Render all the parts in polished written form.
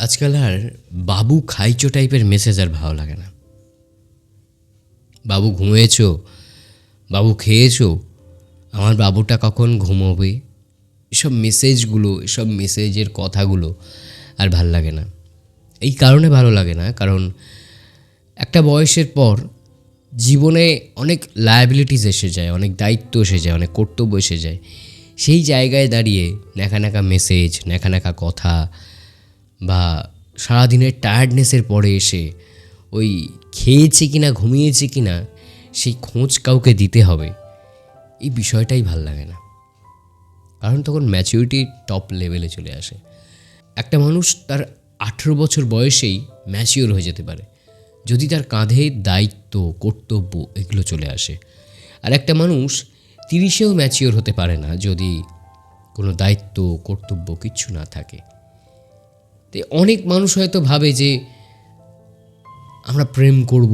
আজকাল আর বাবু খাইছো টাইপের মেসেজ আর ভালো লাগে না। বাবু ঘুমিয়েছো, বাবু খেয়েছো, আমার বাবুটা কখন ঘুমোবে, এসব মেসেজগুলো, এসব মেসেজের কথাগুলো আর ভাল লাগে না। এই কারণে ভালো লাগে না, কারণ একটা বয়সের পর জীবনে অনেক লায়াবিলিটিস এসে যায়, অনেক দায়িত্ব এসে যায়, অনেক কর্তব্য এসে যায়। সেই জায়গায় দাঁড়িয়ে ন্যাকা ন্যাকা মেসেজ, ন্যাকা ন্যাকা কথা বা সারাদিনের টায়ার্ডনেসের পরে এসে ওই খেয়েছে কি না, ঘুমিয়েছে কি না, সেই খোঁজ কাউকে দিতে হবে, এই বিষয়টাই ভাল লাগে না। কারণ তখন ম্যাচিউরিটি টপ লেভেলে চলে আসে। একটা মানুষ তার 18 বছর বয়সেই ম্যাচিওর হয়ে যেতে পারে যদি তার কাঁধে দায়িত্ব, কর্তব্য এগুলো চলে আসে। আর একটা মানুষ 30-এও ম্যাচিওর হতে পারে না যদি কোনো দায়িত্ব, কর্তব্য কিচ্ছু না থাকে। তো অনেক মানুষ হয়তো ভাবে যে আমরা প্রেম করব,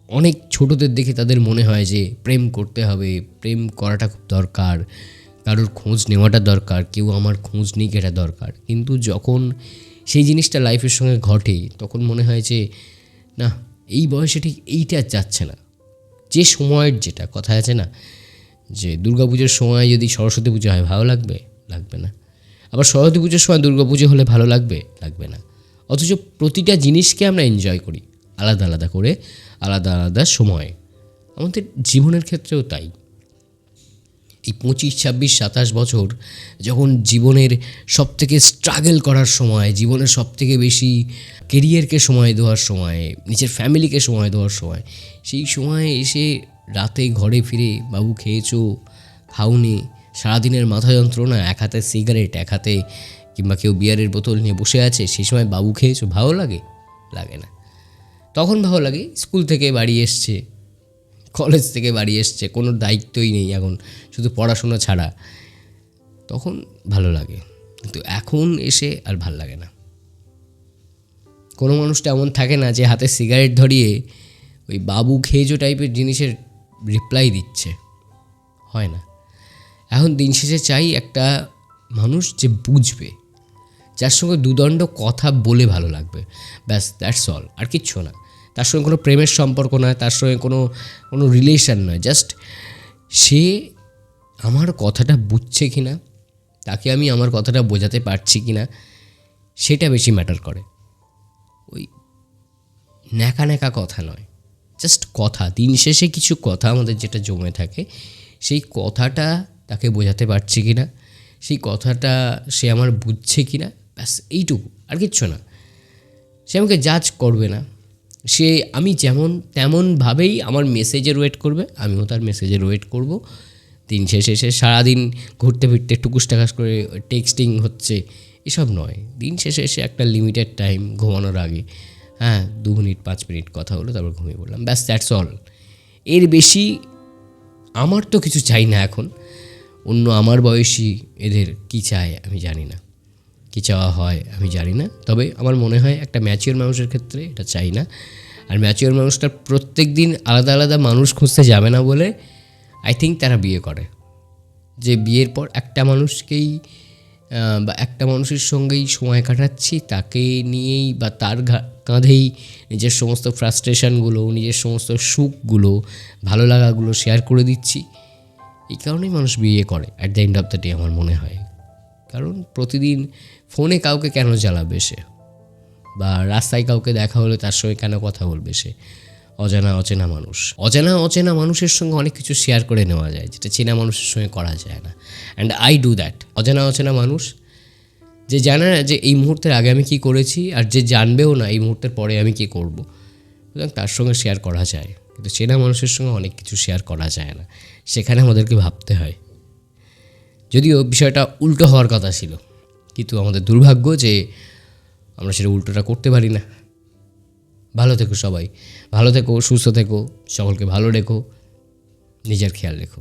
অনেক ছোটদের দেখে তাদের মনে হয় যে প্রেম করতে হবে, প্রেম করাটা খুব দরকার, কারোর খোঁজ নেওয়াটা দরকার, কেউ আমার খোঁজ নিক এটা দরকার। কিন্তু যখন সেই জিনিসটা লাইফের সঙ্গে ঘটে তখন মনে হয় যে না, এই বয়সে ঠিক এইটা যাচ্ছে না। যে সময়ের যেটা কথা আছে না, যে দুর্গাপুজোর সময় যদি সরস্বতী পুজো হয় ভালো লাগবে, লাগবে না। আবার সরস্বতী পুজোর সময় দুর্গাপুজো হলে ভালো লাগবে, লাগবে না। অথচ প্রতিটা জিনিসকে আমরা এনজয় করি আলাদা আলাদা করে, আলাদা আলাদা সময়ে। আমাদের জীবনের ক্ষেত্রেও তাই। এই 25, 26, 27 বছর যখন জীবনের সবথেকে স্ট্রাগল করার সময়, জীবনের সবথেকে বেশি কেরিয়ারকে সময় দেওয়ার সময়, নিজের ফ্যামিলিকে সময় দেওয়ার সময়, সেই সময়ে এসে রাতে ঘরে ফিরে বাবু খেয়েছো, খাওনি, সারাদিনের মাথা যন্ত্রণা, এক হাতে সিগারেট, এক হাতে কিংবা কেউ বিয়ারের বোতল নিয়ে বসে আছে, সেই সময় বাবু খেয়েছো, ভালো লাগে? লাগে না। তখন ভালো লাগে স্কুল থেকে বাড়ি এসছে, কলেজ থেকে বাড়ি এসছে, কোনো দায়িত্বই নেই এখন, শুধু পড়াশোনা ছাড়া, তখন ভালো লাগে। কিন্তু এখন এসে আর ভাল লাগে না। কোনো মানুষটা এমন থাকে না যে হাতে সিগারেট ধরিয়ে ওই বাবু খেয়েছো টাইপের জিনিসের রিপ্লাই দিচ্ছে, হয় না। এখন দিন শেষে চাই একটা মানুষ যে বুঝবে, যার সঙ্গে দুদণ্ড কথা বলে ভালো লাগবে, ব্যাস, দ্যাটস অল, আর কিচ্ছু না। তার সঙ্গে কোনো প্রেমের সম্পর্ক নয়, তার সঙ্গে কোনো রিলেশন নয়, জাস্ট সে আমার কথাটা বুঝছে কি না, তাকে আমি আমার কথাটা বোঝাতে পারছি কি না, সেটা বেশি ম্যাটার করে। ওই ন্যাকা ন্যাকা কথা নয়, জাস্ট কথা। দিন শেষে কিছু কথা আমাদের যেটা জমে থাকে, সেই কথাটা তাকে বোঝাতে পারছি কি না, সেই কথাটা সে আমার বুঝছে কি না, ব্যাস এইটুকু, আর কিচ্ছু না। সে আমাকে জাজ করবে না, সে আমি যেমন তেমনভাবেই আমার মেসেজের ওয়েট করবে, আমিও তার মেসেজের ওয়েট করব। দিন শেষে সে সারাদিন ঘুরতে ফিরতে টুকুস টাকাস করে টেক্সটিং হচ্ছে, এসব নয়। দিন শেষে এসে একটা লিমিটেড টাইম ঘুমানোর আগে 2 মিনিট 5 মিনিট কথা হলো, তারপর ঘুমিয়ে পড়লাম, ব্যাস, দ্যাটস অল। এর বেশি আমার তো কিছু চাই না এখন। অন্য আমার বয়সী এদের কী চায় আমি জানি না, কী চাওয়া হয় আমি জানি না। তবে আমার মনে হয় একটা ম্যাচিওর মানুষের ক্ষেত্রে এটা চাই না। আর ম্যাচিওর মানুষটা প্রত্যেক দিন আলাদা আলাদা মানুষ খুঁজতে যাবে না বলে আই থিঙ্ক তারা বিয়ে করে। যে বিয়ের পর একটা মানুষকেই বা একটা মানুষের সঙ্গেই সময় কাটাচ্ছি, তাকে নিয়েই বা তার কাঁধেই নিজের সমস্ত ফ্রাস্ট্রেশনগুলো, নিজের সমস্ত সুখগুলো, ভালো লাগাগুলো শেয়ার করে দিচ্ছি, এই কারণেই মানুষ বিয়ে করে at the end of the day, আমার মনে হয়। কারণ প্রতিদিন ফোনে কাউকে কেন জ্বালাবে সে, বা রাস্তায় কাউকে দেখা হলে তার সঙ্গে কেন কথা বলবে সে? অচেনা মানুষের সঙ্গে অনেক কিছু শেয়ার করে নেওয়া যায়, যেটা চেনা মানুষের সঙ্গে করা যায় না। And I do that. অচেনা মানুষ যে জানে না যে এই মুহূর্তের আগে আমি কী করেছি, আর যে জানবেও না এই মুহূর্তের পরে আমি কী করব, সুতরাং তার সঙ্গে শেয়ার করা যায়। কিন্তু চেনা মানুষের সঙ্গে অনেক কিছু শেয়ার করা যায় না, সেখানে আমাদেরকে ভাবতে হয়। যদিও বিষয়টা উল্টো হওয়ার কথা ছিল, কিন্তু আমাদের দুর্ভাগ্য যে আমরা সেটা উল্টোটা করতে পারি না। ভালো থেকো সবাই, ভালো থেকো, সুস্থ থেকো, সকলকে ভালো রেখো, নিজের খেয়াল রেখো।